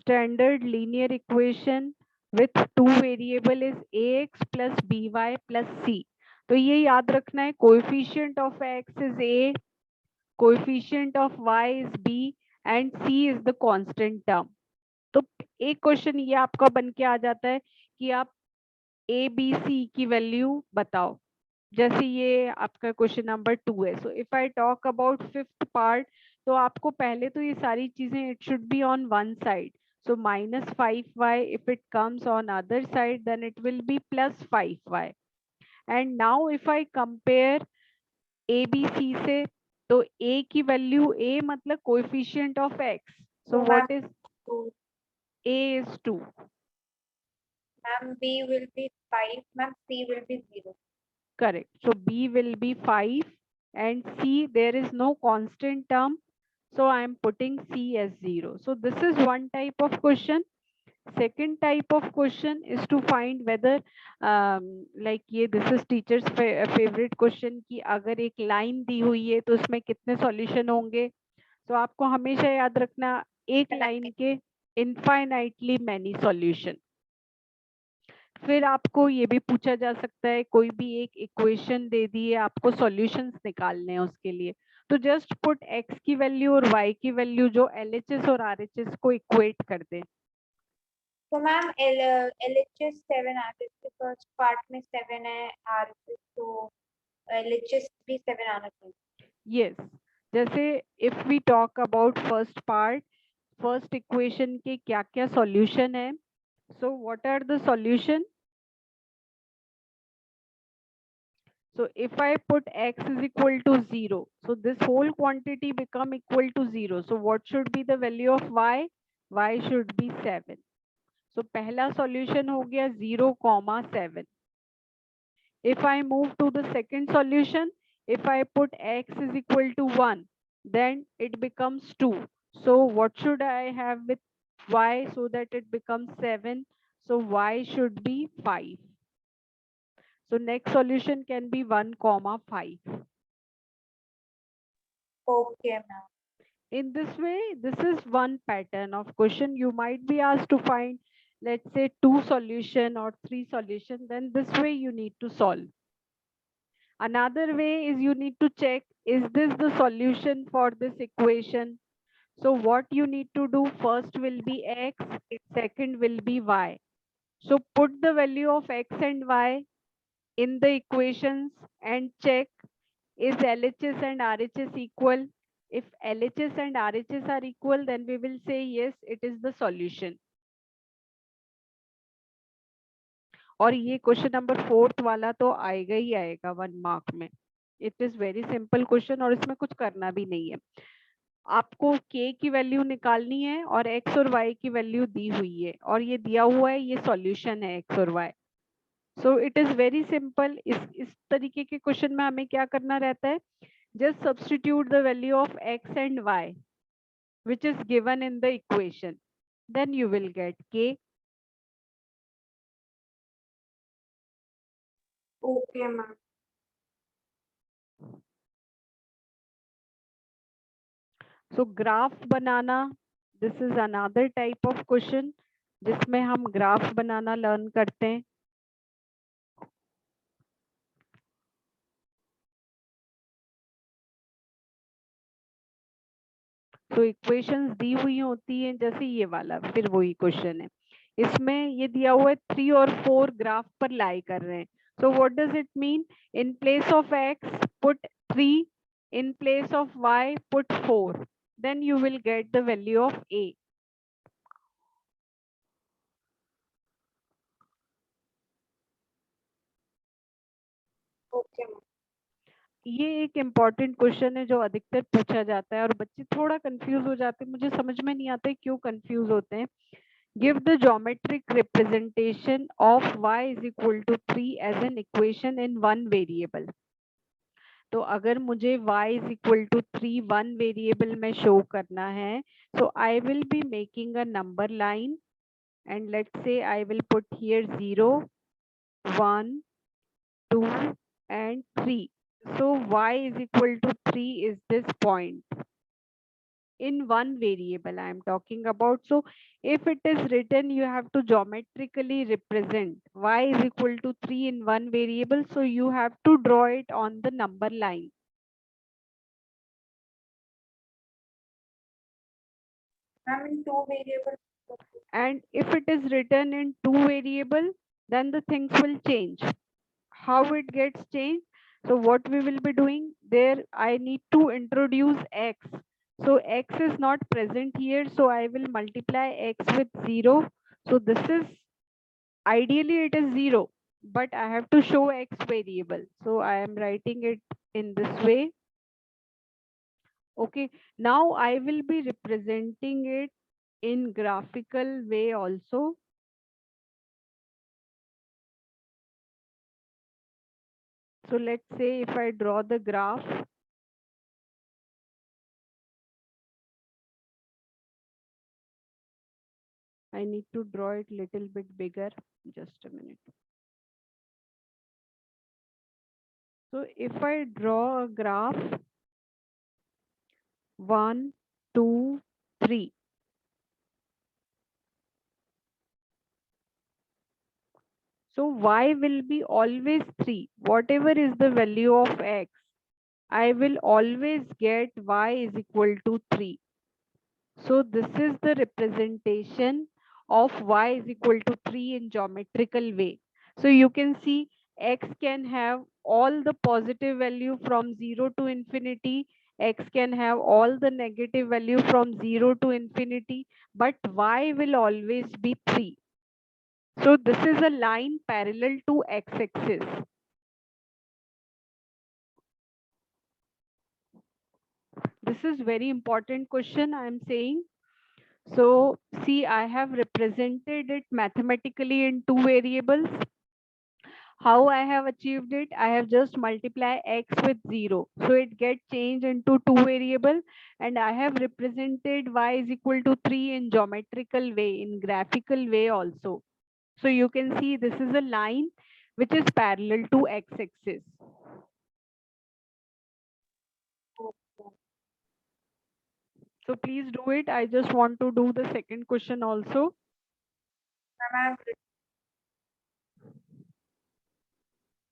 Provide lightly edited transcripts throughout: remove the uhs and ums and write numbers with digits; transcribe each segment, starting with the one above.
standard linear equation with two variable is ax plus by plus c. तो ये याद रखना है, coefficient of x is a, coefficient of y is b and c is the constant term. तो एक question ये आपका बन के आ जाता है कि आप ए बी सी की वैल्यू बताओ, जैसे ये आपका क्वेश्चन नंबर 2 है. So if I talk about fifth part, तो आपको पहले तो ये सारी चीजें it should be on one side. So -5y, if it comes on other side then it will be +5y. And now if I compare A B C से, तो a की वैल्यू, a मतलब coefficient of x. So what is a is 2. Ma'am, B will be 5. Ma'am, C will be 0. Correct. So b will be 5 and c, there is no constant term. So I am putting c as 0. So this is one type of question. Second type of question is to find whether like ये this is teachers favorite question कि अगर एक line दी हुई है तो उसमें कितने solution होंगे. तो आपको हमेशा याद रखना एक line के infinitely many solution. फिर आपको ये भी पूछा जा सकता है, कोई भी एक इक्वेशन दे दी है, आपको सॉल्यूशंस निकालने हैं उसके लिए, तो जस्ट पुट x की वैल्यू और y की वैल्यू जो LHS और RHS को इक्वेट कर दे. तो ma'am LHS 7 RHS first part में 7 है, RHS तो LHS भी 7 आना चाहिए. यस, जैसे if we talk about first part, first equation के क्या क्या सॉल्यूशन है. So what are the solution? So if I put x is equal to 0, so this whole quantity become equal to 0. So what should be the value of y? Y should be 7. So पहला solution हो गया 0,7. If I move to the second solution, if I put x is equal to 1, then it becomes 2. So what should I have with y so that it becomes 7? So y should be 5. So next solution can be 1,5. Okay, ma'am. In this way, this is one pattern of question. You might be asked to find, let's say, 2 solution or 3 solution. Then this way you need to solve. Another way is you need to check, is this the solution for this equation? So what you need to do, first will be x, second will be y. So put the value of x and y in the equations and check, is LHS and RHS equal? If LHS and RHS are equal, then we will say yes, it is the solution. और ये question number 4 वाला तो आएगा ही आएगा 1 mark में. It is very simple question और इसमें कुछ करना भी नहीं है. आपको k की वैल्यू निकालनी है और x और y की वैल्यू दी हुई है और ये दिया हुआ है, ये सॉल्यूशन है x और y. So it is very simple. इस तरीके के क्वेश्चन में हमें क्या करना रहता है, just substitute the value of x and y which is given in the equation, then you will get k. Okay, ma'am. So graph banana, this is another type of question जिसमें हम graph बनाना learn करते हैं. तो equations दी हुई होती हैं, जैसे ये वाला फिर वही क्वेश्चन है. इसमें ये दिया हुआ है 3 और 4 ग्राफ पर लाई कर रहे हैं. So what does it mean? In place of x put 3, in place of y put 4, then you will get the value of a. Okay, ma'am. ये एक इम्पॉर्टेंट क्वेश्चन है जो अधिकतर पूछा जाता है और बच्चे थोड़ा कंफ्यूज हो जाते हैं. मुझे समझ में नहीं आता है क्यों कंफ्यूज होते हैं. Give the geometric representation of y is equal to 3 as an equation in one variable. तो अगर मुझे y is equal to 3 one variable में शो करना है, so I will be making a number line and let's say I will put here 0, 1, 2 and 3. So y is equal to 3 is this point. in one variable I am talking about. So if it is written, you have to geometrically represent y is equal to 3 in one variable. So you have to draw it on the number line. Ma'am, in two variables. And if it is written in two variable, then the things will change. How it gets changed? So what we will be doing there, I need to introduce x. So x is not present here, so I will multiply x with 0. So this is, ideally it is 0, but I have to show x variable, so I am writing it in this way. Okay, now I will be representing it in graphical way also. So let's say if I draw the graph, I need to draw it little bit bigger. Just a minute. So if I draw a graph 1, 2, 3. So y will be always 3. Whatever is the value of x, I will always get y is equal to 3. So this is the representation of y is equal to 3 in geometrical way. So you can see x can have all the positive value from 0 to infinity, x can have all the negative value from 0 to infinity, but y will always be 3. So this is a line parallel to x-axis. This is very important question I am saying. So see, I have represented it mathematically in two variables. How I have achieved it? I have just multiplied x with 0. So it gets changed into two variable, and I have represented y is equal to 3 in geometrical way, in graphical way also. So you can see this is a line which is parallel to x-axis. So please do it. I just want to do the second question also. Ma'am,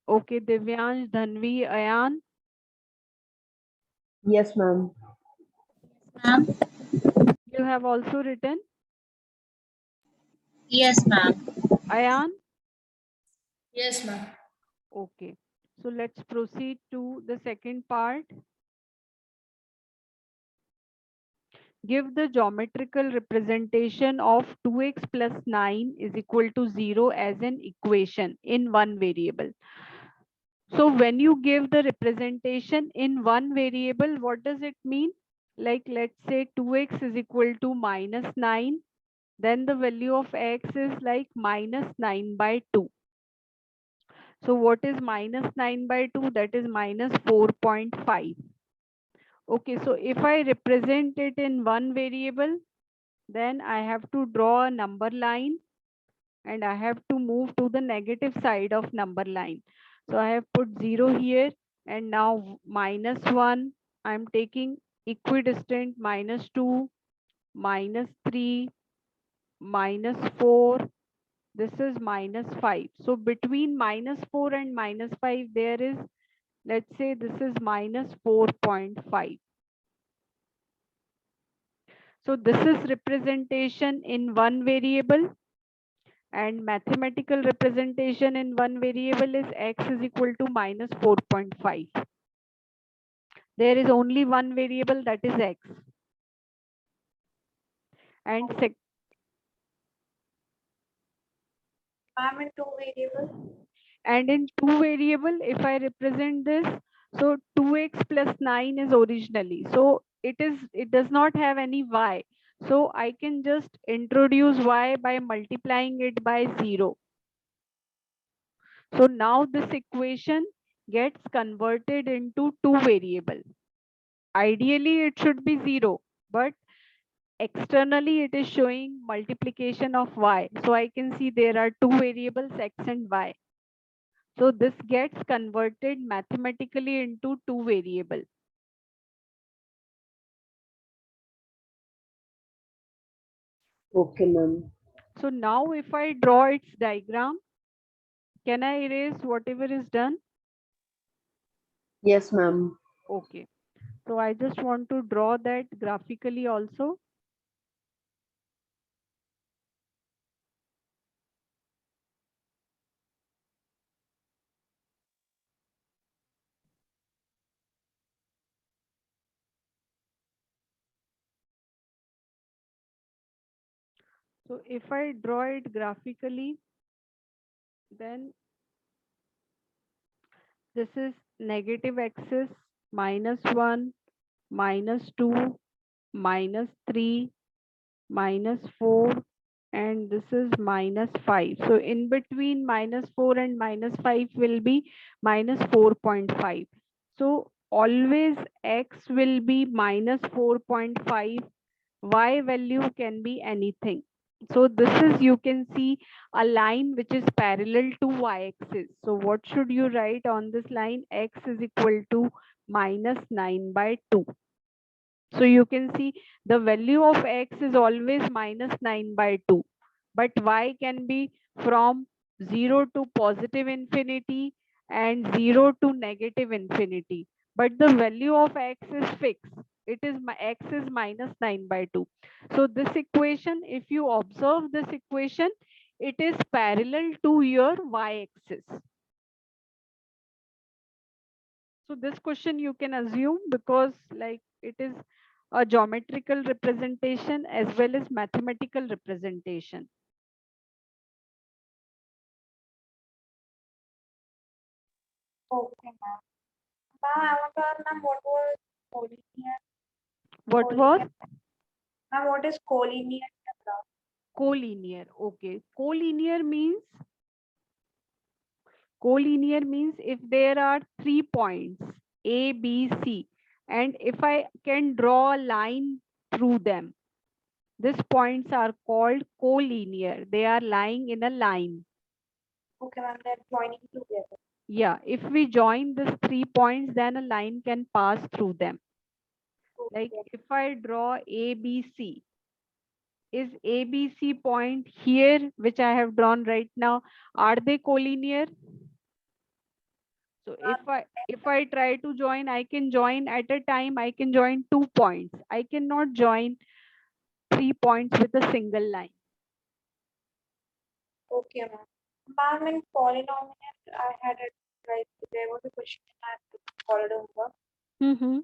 Okay, Divyansh, Dhanvi, Ayan. Yes, ma'am. Ma'am. You have also written. Yes, ma'am. Ayan. Yes, ma'am. Okay. So let's proceed to the second part. Give the geometrical representation of 2x plus 9 is equal to 0 as an equation in one variable. So when you give the representation in one variable, what does it mean? Like let's say 2x is equal to minus 9, then the value of x is like minus 9 by 2. So what is minus 9 by 2? That is minus 4.5. Okay, so if I represent it in one variable, then I have to draw a number line and I have to move to the negative side of number line. So I have put 0 here, and now minus 1, I'm taking equidistant minus 2, minus 3, minus 4, this is minus 5. So between minus 4 and minus 5, there is, let's say this is minus 4.5. So this is representation in one variable, and mathematical representation in one variable is x is equal to minus 4.5. There is only one variable, that is x. And ma'am, in two variables. and in two variable, if I represent this, so 2x plus 9 is originally, so it does not have any y, so I can just introduce y by multiplying it by 0. So now this equation gets converted into two variable. Ideally it should be 0, but externally it is showing multiplication of y, so I can see there are two variables x and y. So this gets converted mathematically into two variable. Okay, ma'am. So now if I draw its diagram, can I erase whatever is done? Yes, ma'am. Okay. So I just want to draw that graphically also. So if I draw it graphically, then this is negative axis, -1, -2, -3, -4, and this is -5. So in between -4 and -5 will be -4.5. So always x will be -4.5. Y value can be anything. So this is, you can see a line which is parallel to y-axis. So what should you write on this line? X is equal to -9/2. So you can see the value of x is always -9/2, but y can be from 0 to positive infinity and 0 to negative infinity. But the value of x is fixed. It is x is -9/2. So this equation, if you observe this equation, it is parallel to your y-axis. So this question you can assume, because like it is a geometrical representation as well as mathematical representation. Okay, ma'am. Ma'am, I want to ask, ma'am, what was collinear? What was Ma'am, what is collinear graph? collinear? Okay, collinear means if there are 3 points A, B, C, and if I can draw a line through them, these points are called collinear. They are lying in a line. Okay, ma'am, they're joining together. Yeah, if we join these 3 points, then a line can pass through them. Like Okay. if I draw ABC, is ABC point here, which I have drawn right now, are they collinear? So if I try to join, I can join at a time, I can join 2 points. I cannot join 3 points with a single line. Okay, ma'am. Ma'am, in polynomial, I had it like there was a question I followed over. Mm-hmm.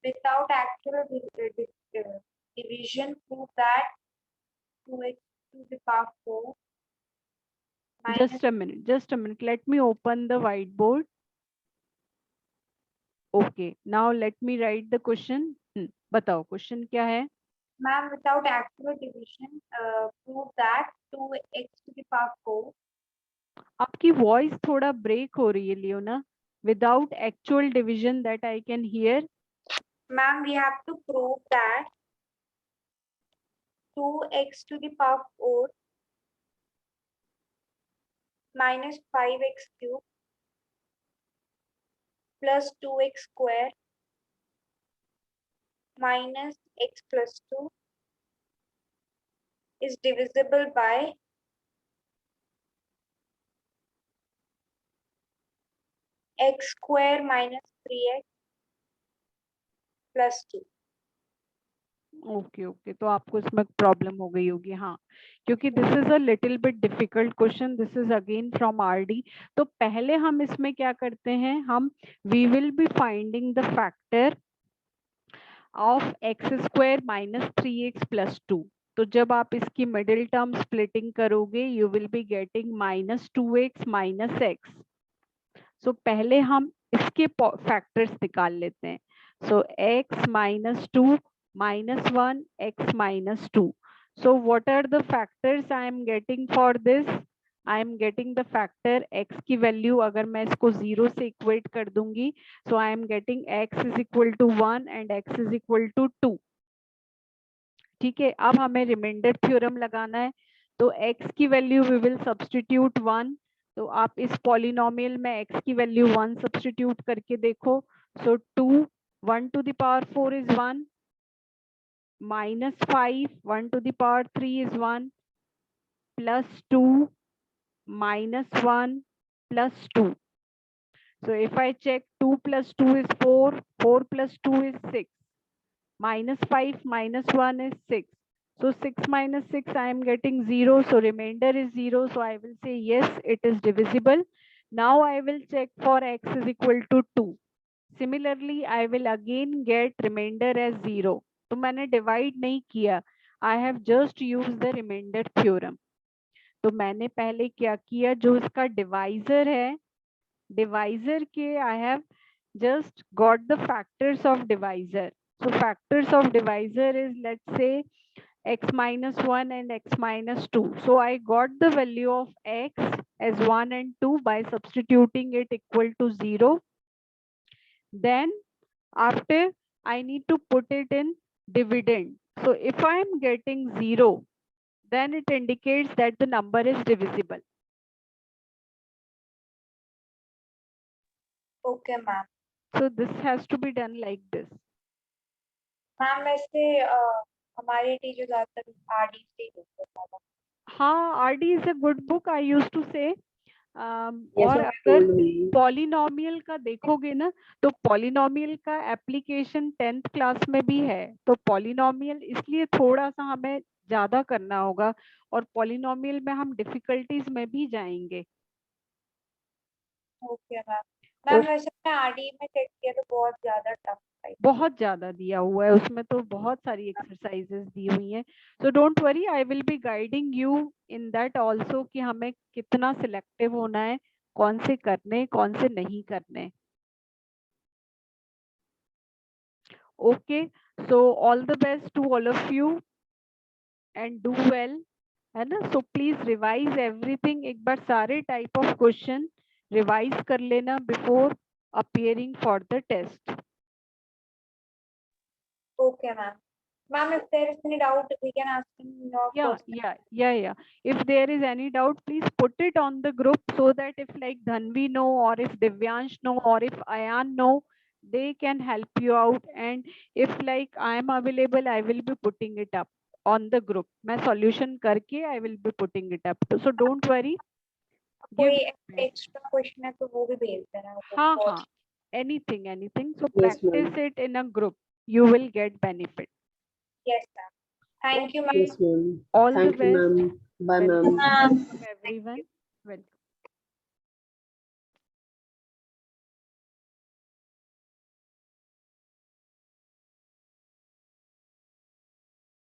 Without actual division, prove that 2x to the power 4 minus. Just a minute. Let me open the whiteboard. Okay, now let me write the question. बताओ question क्या है? Ma'am, without actual division, prove that 2x to the power 4. आपकी voice थोड़ा break हो रही है Leone. Without actual division that I can hear. Ma'am, we have to prove that 2x to the power 4 minus 5x cube plus 2x square minus x plus 2 is divisible by x square minus 3x plus 2. Okay तो आपको इसमें problem हो गई होगी. हाँ, क्योंकि this is a little bit difficult question. This is again from RD. तो पहले हम इसमें क्या करते हैं, हम we will be finding the factor of x square minus 3x plus 2. तो जब आप इसकी मिडिल टर्म स्प्लिटिंग करोगे, you will be getting -2x minus x. So पहले हम इसके फैक्टर्स निकाल लेते हैं. सो x minus 2 minus 1 x minus 2. So what are the factors I am getting for this? I am getting the factor x की value, अगर मैं इसको 0 से इक्वेट कर दूंगी, so I am getting x is equal to 1 and x is equal to 2. ठीक है, अब हमें रिमाइंडर थ्योरम लगाना है. तो x की वैल्यू वी विल सब्स्टिट्यूट 1. तो आप इस पॉलिनोमियल में x की वैल्यू 1 सब्स्टिट्यूट करके देखो. सो 2 1 to the power 4 is 1. minus 5, 1 to the power 3 is 1, plus 2, minus 1, plus 2. So if I check 2 plus 2 is 4, 4 plus 2 is 6, minus 5 minus 1 is 6. So 6 minus 6, I am getting 0. So remainder is 0. So I will say yes, it is divisible. Now I will check for x is equal to 2. Similarly, I will again get remainder as 0. तो मैंने divide नहीं किया. I have just used the remainder theorem. तो मैंने पहले क्या किया, जो इसका divisor है, divisor के I have just got the factors of divisor. So factors of divisor is, let's say, x minus 1 and x minus 2. So I got the value of x as 1 and 2 by substituting it equal to 0. Then after I need to put it in dividend. So if I am getting 0, then it indicates that the number is divisible. Okay, ma'am. So this has to be done like this. Ma'am वैसे हमारे teacher ज्यादातर RD से ही देते हैं। हाँ, RD is a good book, I used to say. Yes, और ma'am, अगर told me. Polynomial का देखोगे ना, तो पॉलिनोमियल का एप्लीकेशन 10th क्लास में भी है. तो पॉलिनोमियल इसलिए थोड़ा सा हमें ज्यादा करना होगा, और पॉलिनोमियल में हम डिफिकल्टीज में भी जाएंगे. Okay ma'am. मैम वैसे मैं आरडी में चेक किया तो बहुत ज्यादा टफ था. बहुत ज्यादा दिया हुआ है उसमें, तो बहुत सारी एक्सरसाइजेस दी हुई हैं. So don't worry, I will be guiding you in that also कि हमें कितना सिलेक्टिव होना है, कौन से करने, कौन से नहीं करने. Okay, so all the best to all of you and do well, है ना. So please revise everything. एक बार सारे टाइप ऑफ क्वेश्चन रिवाइज कर लेना before appearing for the test. Okay, ma'am. Ma'am, if there is any doubt, we can ask in your Yeah. If there is any doubt, please put it on the group, so that if like Dhanvi know, or if Divyansh know, or if Ayan know, they can help you out. And if like I am available, I will be putting it up on the group. मैं solution करके I will be putting it up. So don't worry. कोई extra question है तो वो भी भेज देना. हाँ. Anything. So Yes, practice ma'am. it in a group. You will get benefit. Yes, ma'am. Thank you, ma'am. Yes, ma'am. All the Thank you, best. ma'am. Bye, Welcome. ma'am. Welcome everyone. Welcome.